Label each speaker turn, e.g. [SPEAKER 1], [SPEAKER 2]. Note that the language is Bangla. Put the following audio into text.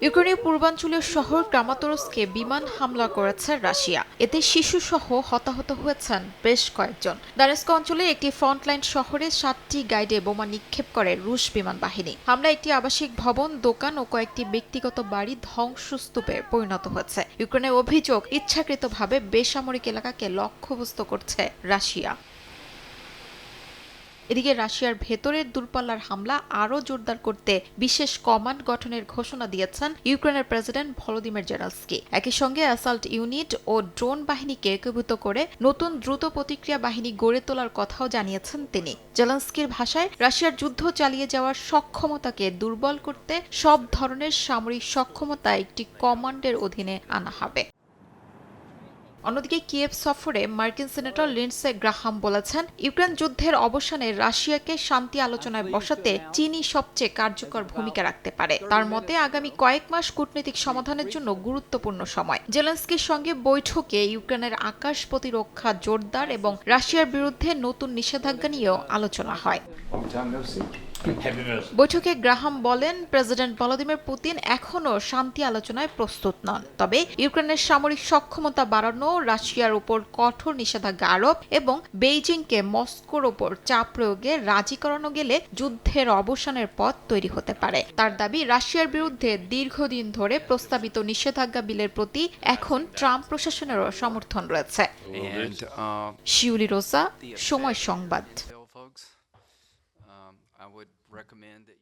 [SPEAKER 1] ইউক্রেনের পূর্বাঞ্চলীয় শহর ক্রামাতরস্কে বিমান হামলা করেছে রাশিয়া। এতে শিশুসহ হতাহত হয়েছেন বেশ কয়েকজন। দানেস্ক অঞ্চলের একটি ফ্রন্টলাইন শহরে 7টি গাইডে বোমা নিক্ষেপ করে রুশ বিমান বাহিনী। হামলায় একটি আবাসিক ভবন, দোকান ও কয়েকটি ব্যক্তিগত বাড়ি ধ্বংসস্তূপে পরিণত হয়েছে। ইউক্রেনের অভিযোগ, ইচ্ছাকৃতভাবে বেসামরিক এলাকাকে লক্ষ্যবস্তু করছে রাশিয়া। এদিকে রাশিয়ার ভেতরের দূরপাল্লার হামলা আরও জোরদার করতে বিশেষ কমান্ড গঠনের ঘোষণা দিয়েছেন ইউক্রেনের প্রেসিডেন্ট ভলোদিমির জেলেনস্কি। একই সঙ্গে অ্যাসাল্ট ইউনিট ও ড্রোন বাহিনীকে একীভূত করে নতুন দ্রুত প্রতিক্রিয়া বাহিনী গড়ে তোলার কথাও জানিয়েছেন তিনি। জেলেনস্কির ভাষায়, রাশিয়ার যুদ্ধ চালিয়ে যাওয়ার সক্ষমতাকে দুর্বল করতে সব ধরনের সামরিক সক্ষমতা একটি কমান্ডের অধীনে আনা হবে। অন্যদিকে কিয়েভ সফরে মার্কিন সিনেটর লিন্ডসে গ্রাহাম বলেছেন, ইউক্রেন যুদ্ধের অবসানে রাশিয়াকে শান্তি আলোচনায় বসাতে চীনই সবচেয়ে কার্যকর ভূমিকা রাখতে পারে। তার মতে আগামী কয়েক মাস কূটনৈতিক সমাধানের জন্য গুরুত্বপূর্ণ সময়। জেলেনস্কির সঙ্গে বৈঠকে ইউক্রেনের আকাশ প্রতিরক্ষা জোরদার এবং রাশিয়ার বিরুদ্ধে নতুন নিষেধাজ্ঞা নিয়েও আলোচনা হয়। বৈঠকে গ্রাহাম বলেন, প্রেসিডেন্ট ভলোদিমির পুতিন এখনও শান্তি আলোচনায় প্রস্তুত নন। তবে ইউক্রেনের সামরিক সক্ষমতা বাড়ানো, রাশিয়ার উপর কঠোর নিষেধাজ্ঞা আরোপ এবং বেইজিংকে মস্কোর উপর চাপ প্রয়োগে রাজি করানো গেলে যুদ্ধের অবসানের পথ তৈরি হতে পারে। তার দাবি, রাশিয়ার বিরুদ্ধে দীর্ঘদিন ধরে প্রস্তাবিত নিষেধাজ্ঞা বিলের প্রতি এখন ট্রাম্প প্রশাসনেরও সমর্থন রয়েছে। শিউলি রোজা, সময় সংবাদ।
[SPEAKER 2] I would recommend that